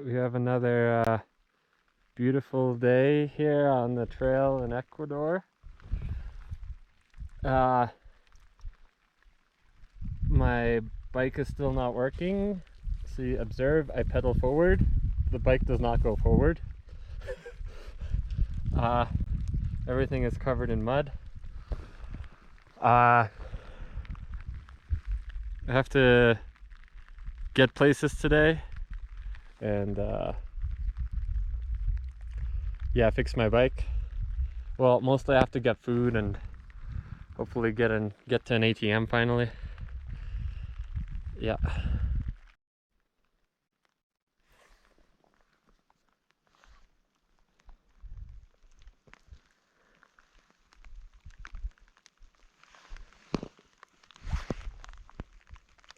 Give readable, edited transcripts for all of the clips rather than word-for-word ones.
We have another beautiful day here on the trail in Ecuador. My bike is still not working. See, observe, I pedal forward. The bike does not go forward. Everything is covered in mud. I have to get places today and yeah, fix my bike. Well, mostly I have to get food and hopefully get to an ATM finally. Yeah.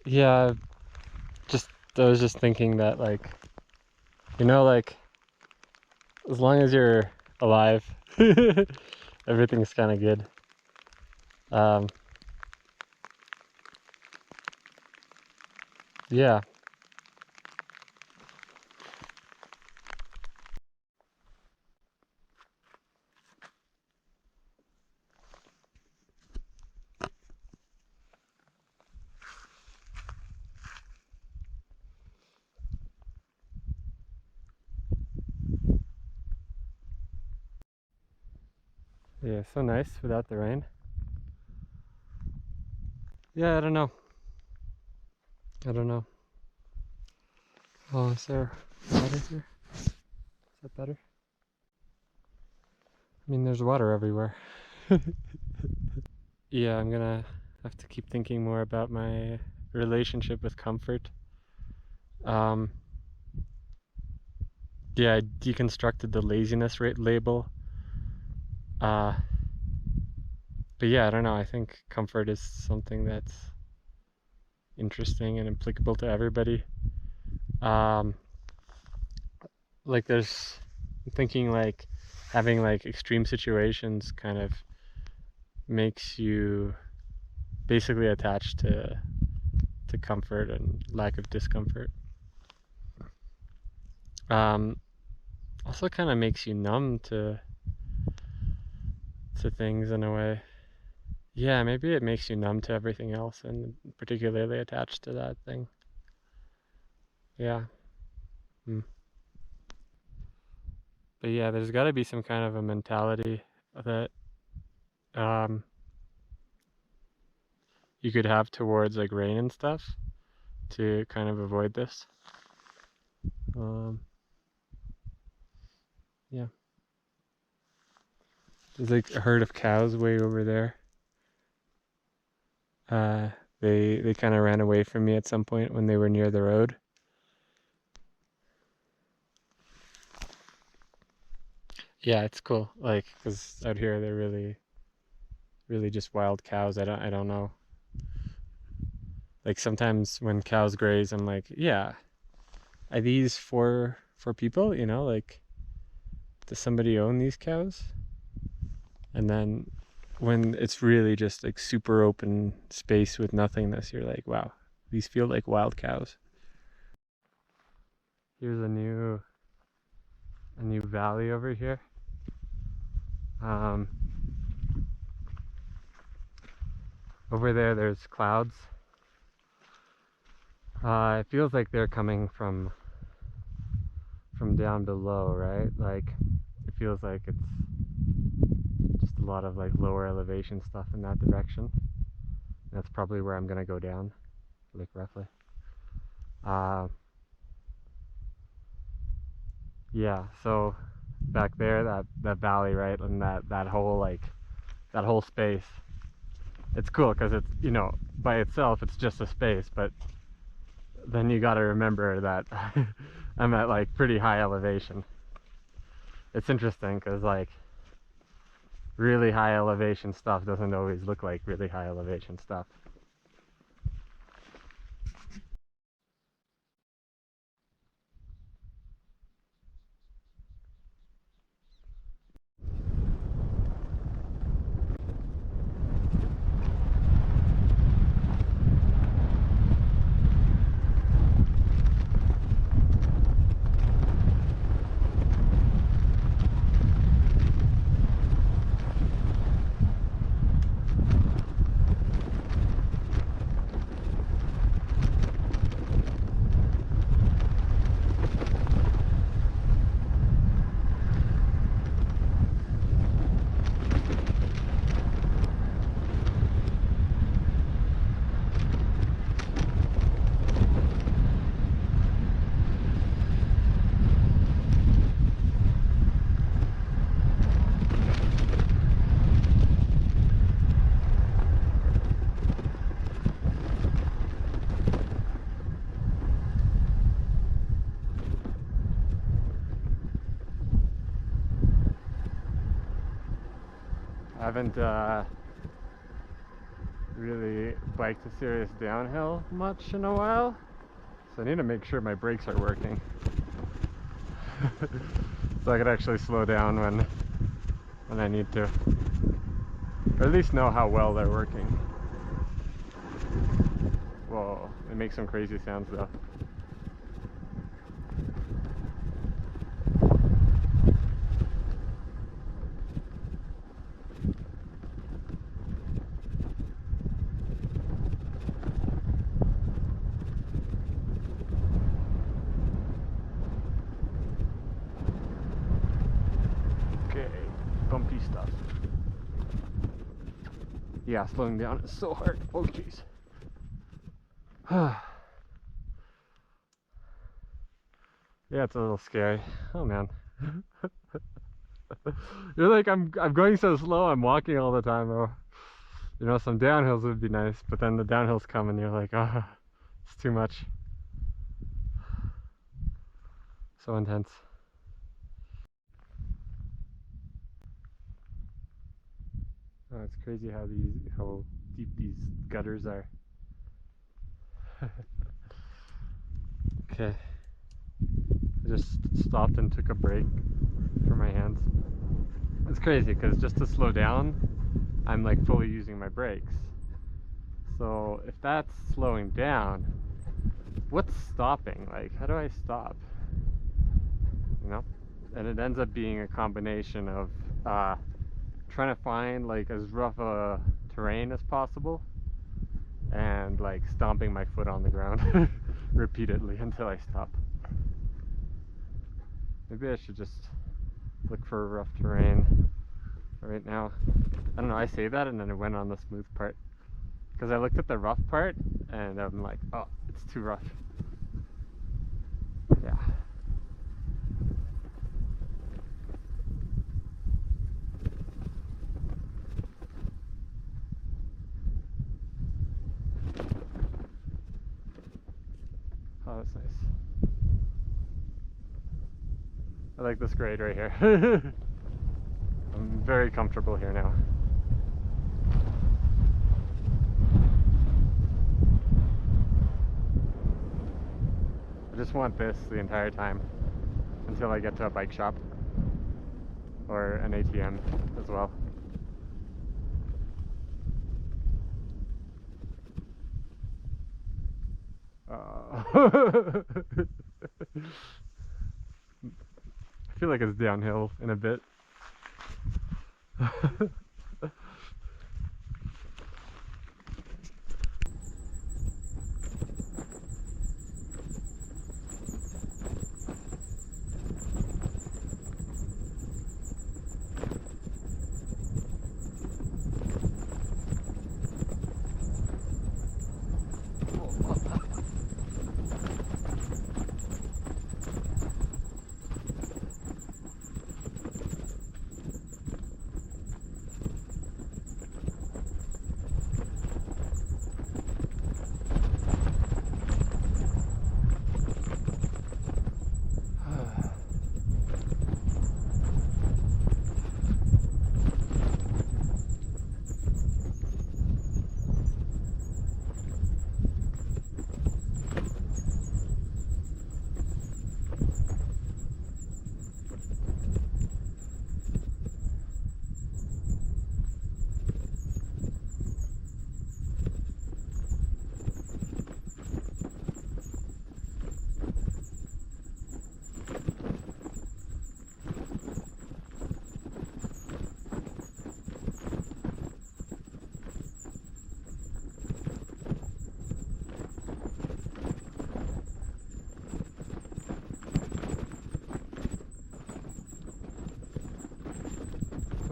Yeah, I was just thinking that, like, like, as long as you're alive, everything's kind of good. Yeah. Yeah, so nice without the rain. Yeah, I don't know. Oh, is there water here? Is that better? I mean, there's water everywhere. Yeah, I'm gonna have to keep thinking more about my relationship with comfort. Yeah, I deconstructed the laziness rate label. But yeah, I don't know. I think comfort is something that's interesting and applicable to everybody. Like I'm thinking like having like extreme situations kind of makes you basically attached to comfort and lack of discomfort. Also kind of makes you numb to things in a way. Yeah, maybe it makes you numb to everything else and particularly attached to that thing. Yeah. But yeah, there's got to be some kind of a mentality that you could have towards like rain and stuff to kind of avoid this. Yeah. There's like a herd of cows way over there. They kind of ran away from me at some point when they were near the road. Yeah, it's cool. Like, because out here they're really just wild cows. I don't know. Like sometimes when cows graze, I'm like, yeah, are these for people? Like, does somebody own these cows? And then when it's really just like super open space with nothingness, you're like, wow, these feel like wild cows. Here's a new valley over here. Over there's clouds. It feels like they're coming from down below, right? Like, it feels like it's just a lot of like lower elevation stuff in that direction. That's probably where I'm gonna go down, like roughly. Yeah, so back there, that valley, right, and that whole space, it's cool because it's, by itself it's just a space, but then you got to remember that I'm at like pretty high elevation. It's interesting because like really high elevation stuff doesn't always look like really high elevation stuff. I haven't really biked a serious downhill much in a while, so I need to make sure my brakes are working. So I could actually slow down when I need to, or at least know how well they're working. Whoa, they make some crazy sounds though. Okay, bumpy stuff. Yeah, slowing down is so hard. Oh jeez. Yeah, it's a little scary. Oh man. You're like, I'm going so slow, I'm walking all the time though. You know, some downhills would be nice, but then the downhills come and you're like, oh, it's too much. So intense. Oh, it's crazy how deep these gutters are. Okay. I just stopped and took a break for my hands. It's crazy because just to slow down, I'm like fully using my brakes. So if that's slowing down, what's stopping? Like, how do I stop? You know? And it ends up being a combination of trying to find like as rough a terrain as possible and like stomping my foot on the ground repeatedly until I stop. Maybe I should just look for a rough terrain right now. I don't know, I say that and then I went on the smooth part because I looked at the rough part and I'm like, oh, it's too rough. Yeah. Oh, that's nice. I like this grade right here. I'm very comfortable here now. I just want this the entire time until I get to a bike shop or an ATM as well. I feel like it's downhill in a bit.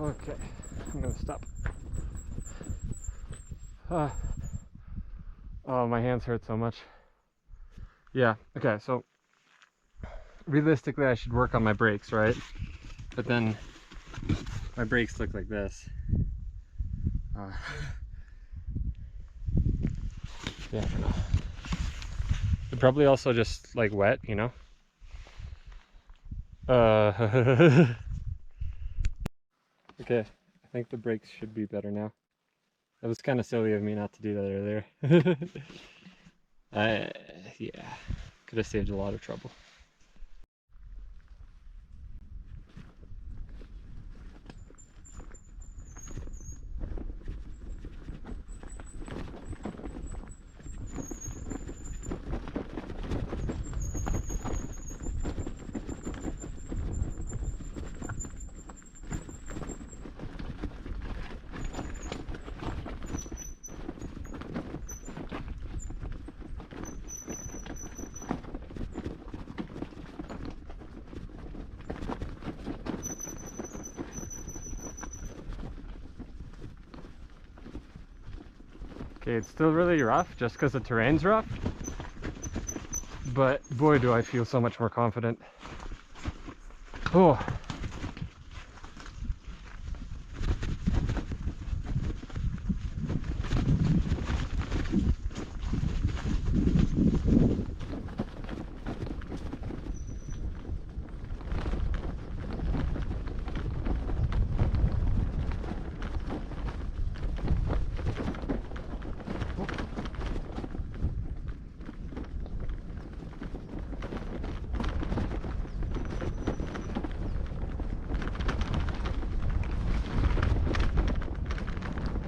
Okay, I'm gonna stop. Oh, my hands hurt so much. Yeah, okay, so realistically I should work on my brakes, right? But then my brakes look like this. Yeah, I don't know. They're probably also just like wet, you know? Okay, I I think the brakes should be better now. That was kind of silly of me not to do that earlier. I, yeah, could have saved a lot of trouble. Okay, it's still really rough just because the terrain's rough, but boy do I feel so much more confident. Oh.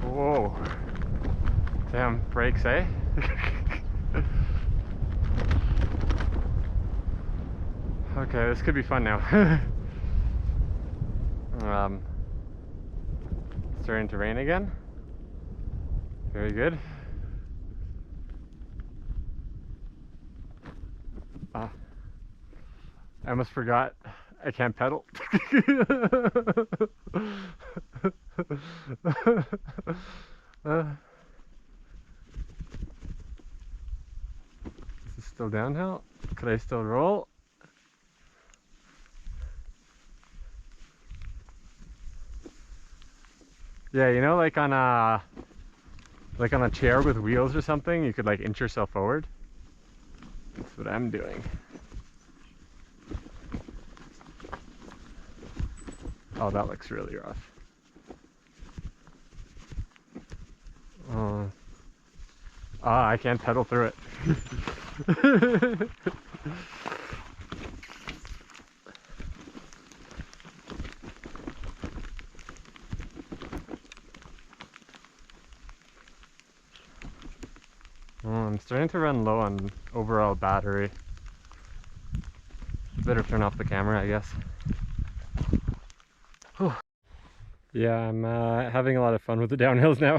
Whoa. Damn, brakes, eh? Okay, this could be fun now. Starting to rain again. Very good. I almost forgot I can't pedal. Is this still downhill? Could I still roll? Yeah, you know, like on a chair with wheels or something, you could like inch yourself forward. That's what I'm doing. Oh, that looks really rough. I can't pedal through it. I'm starting to run low on overall battery. Better turn off the camera, I guess. Whew. Yeah, I'm having a lot of fun with the downhills now.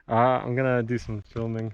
I'm gonna do some filming.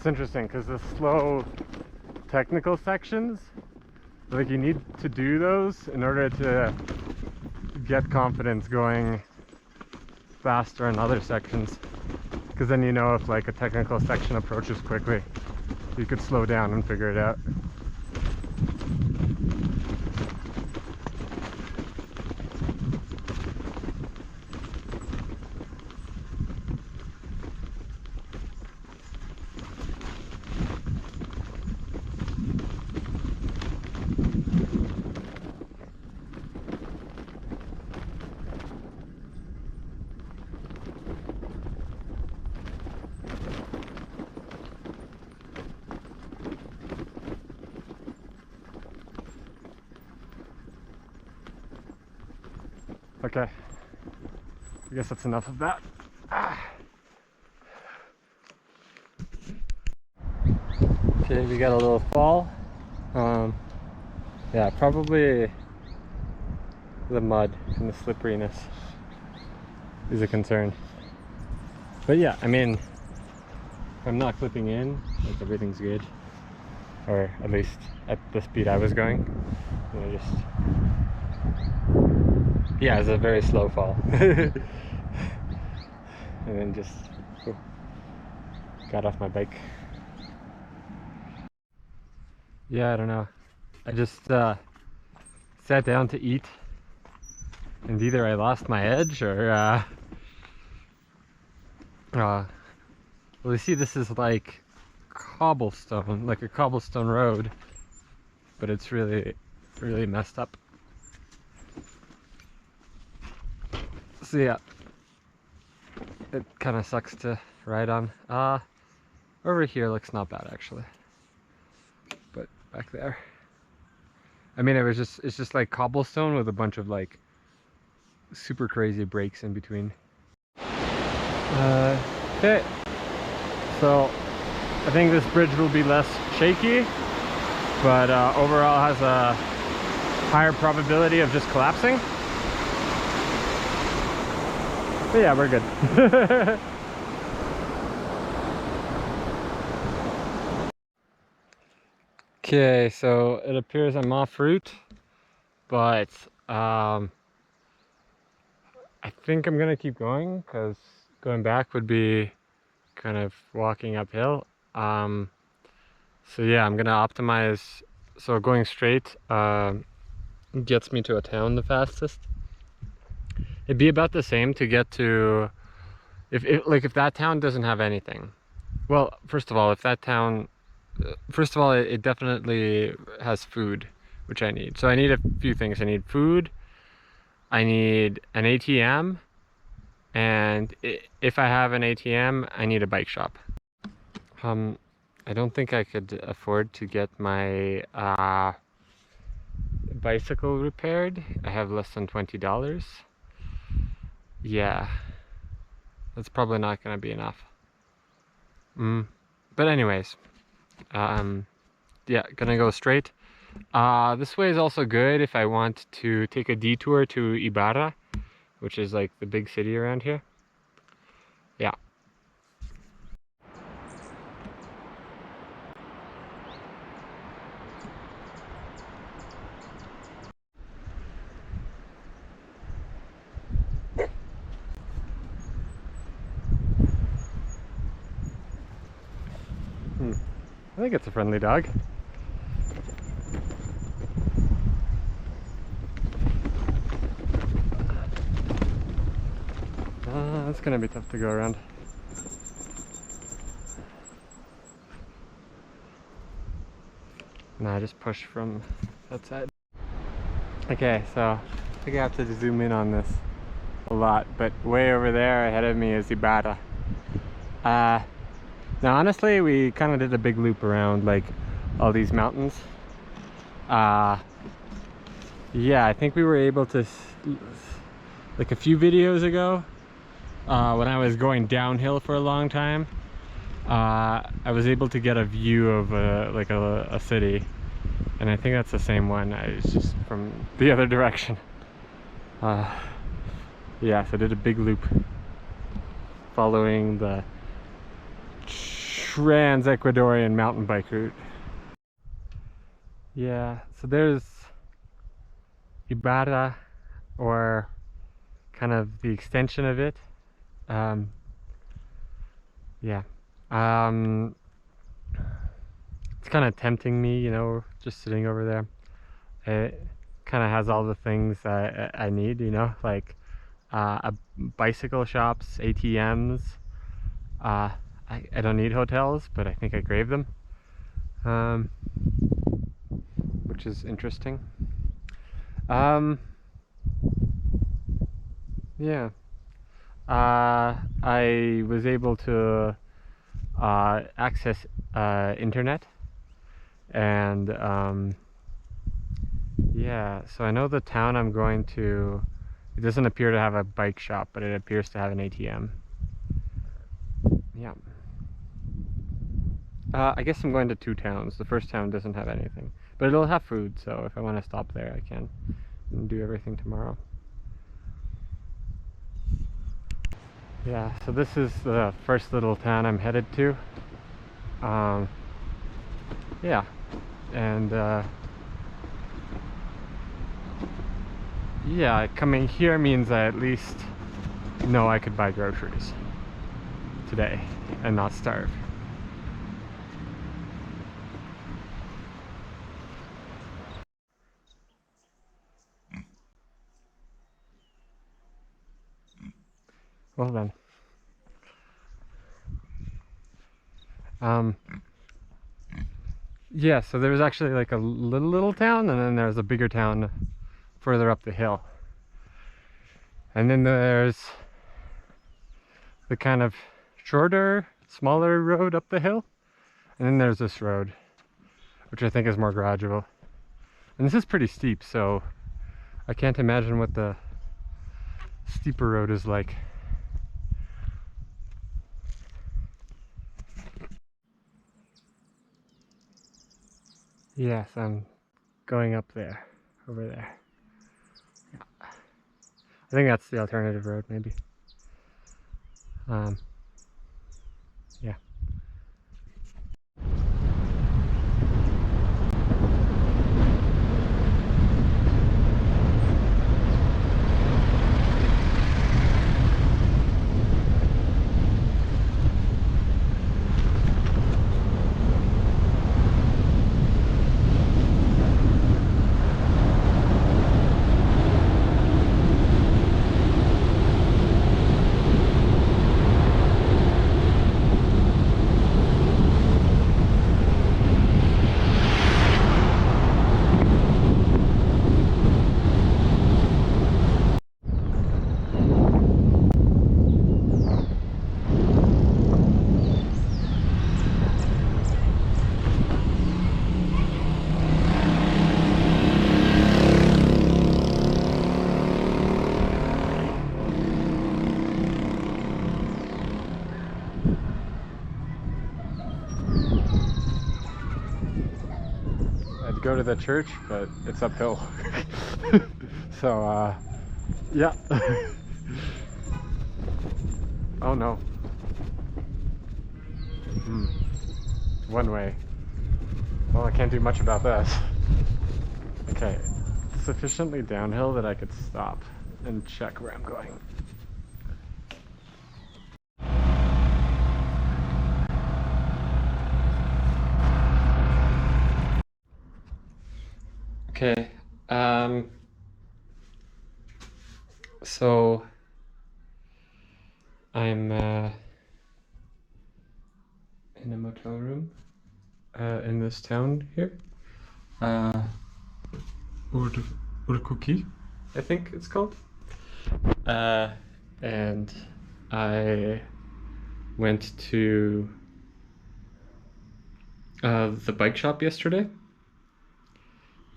It's interesting because the slow technical sections, like you need to do those in order to get confidence going faster in other sections, because then you know if like a technical section approaches quickly, you could slow down and figure it out. Okay, I guess that's enough of that. Okay, we got a little fall. Yeah, probably the mud and the slipperiness is a concern. But yeah, I mean, if I'm not clipping in, like everything's good. Or at least at the speed I was going. You know, just... Yeah, it's a very slow fall. And then just got off my bike. Yeah, I don't know. I just sat down to eat, and either I lost my edge or well, you see, this is like cobblestone, like a cobblestone road, but it's really, really messed up. So yeah, it kind of sucks to ride on. Over here looks not bad actually, but back there, I mean, it's just like cobblestone with a bunch of like super crazy breaks in between. Okay, so I think this bridge will be less shaky, but overall has a higher probability of just collapsing. But yeah, we're good. Okay, so it appears I'm off route, but I think I'm gonna keep going because going back would be kind of walking uphill. So yeah, I'm gonna optimize. So going straight gets me to a town the fastest. It'd be about the same to get to, if that town doesn't have anything. Well, first of all, if that town, first of all, it definitely has food, which I need. So I need a few things. I need food, I need an ATM, and if I have an ATM, I need a bike shop. I don't think I could afford to get my bicycle repaired. I have less than $20. Yeah, that's probably not gonna be enough. But anyways, yeah, gonna go straight. This way is also good if I want to take a detour to Ibarra, which is like the big city around here. Yeah. I think it's a friendly dog. It's gonna be tough to go around. No, I just push from that side. Okay, so I think I have to zoom in on this a lot, but way over there ahead of me is Ibarra. Now honestly, we kind of did a big loop around like all these mountains. Yeah, I think we were able to, like a few videos ago, when I was going downhill for a long time, I was able to get a view of like a city, and I think that's the same one. It's just from the other direction. Yeah, so I did a big loop following the trans-Ecuadorian mountain bike route. Yeah, so there's Ibarra, or kind of the extension of it. Um, yeah. Um, it's kind of tempting me, you know, just sitting over there. It kind of has all the things I need, you know, like bicycle shops, ATMs. Uh, I don't need hotels, but I think I crave them, which is interesting. Yeah. I was able to access internet, and yeah, so I know the town I'm going to, it doesn't appear to have a bike shop, but it appears to have an ATM. Yeah. I guess I'm going to two towns. The first town doesn't have anything, but it'll have food, so if I want to stop there, I can and do everything tomorrow. Yeah, so this is the first little town I'm headed to. Yeah, and yeah, coming here means I at least know I could buy groceries today and not starve. Well then. Yeah, so there was actually like a little town, and then there's a bigger town further up the hill. And then there's the kind of shorter, smaller road up the hill. And then there's this road, which I think is more gradual. And this is pretty steep, so I can't imagine what the steeper road is like. Yes, I'm going up there, over there. Yeah. I think that's the alternative road, maybe. Yeah. I'd go to the church, but it's uphill. So, yeah. Oh no. One way. Well, I can't do much about that. Okay, sufficiently downhill that I could stop and check where I'm going. Okay, so I'm in a motel room in this town here. Urkuki, I think it's called. And I went to the bike shop yesterday,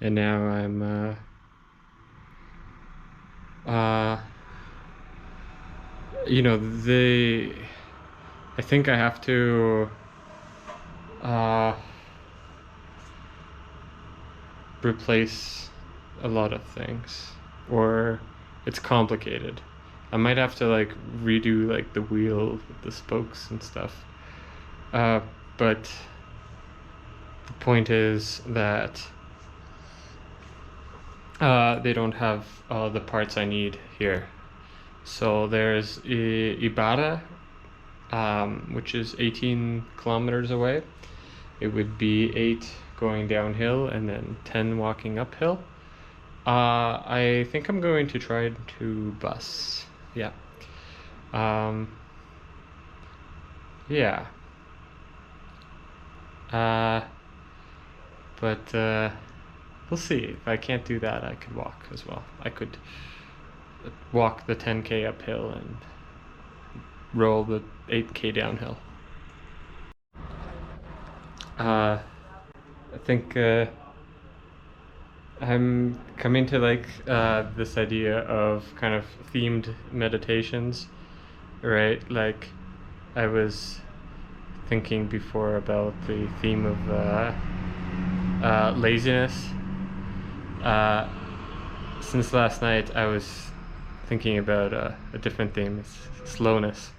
and now I'm you know, I think I have to replace a lot of things, or it's complicated. I might have to like redo like the wheel with the spokes and stuff. But the point is that they don't have all the parts I need here. So there's Ibarra, which is 18 kilometers away. It would be 8 going downhill and then 10 walking uphill. I think I'm going to try to bus. Yeah. Yeah. But we'll see. If I can't do that, I could walk as well. I could walk the 10K uphill and roll the 8K downhill. I think I'm coming to like this idea of kind of themed meditations, right? Like I was thinking before about the theme of laziness. Since last night, I was thinking about a different theme, it's slowness,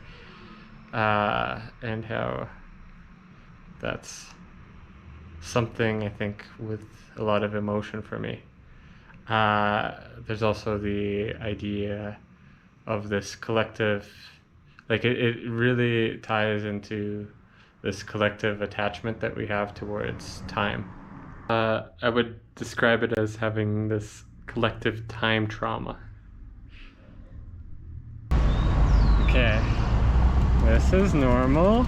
and how that's something I think with a lot of emotion for me. There's also the idea of this collective, like it really ties into this collective attachment that we have towards time. I would describe it as having this collective time trauma. Okay, this is normal.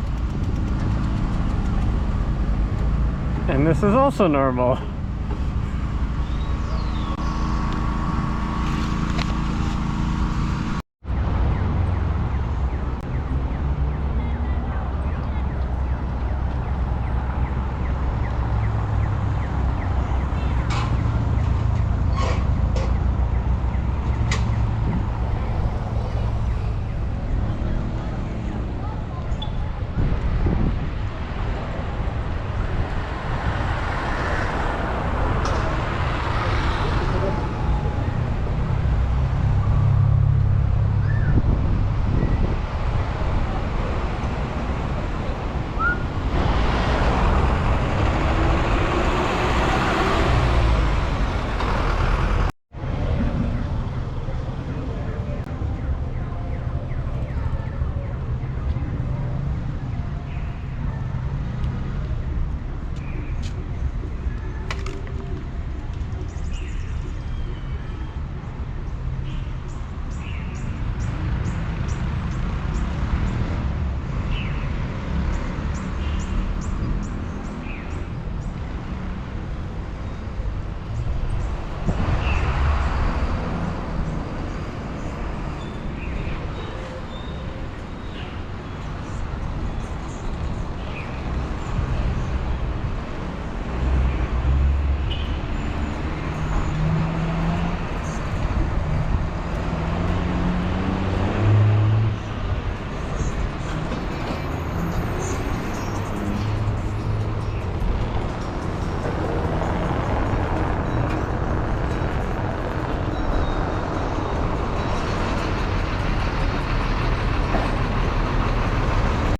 And this is also normal.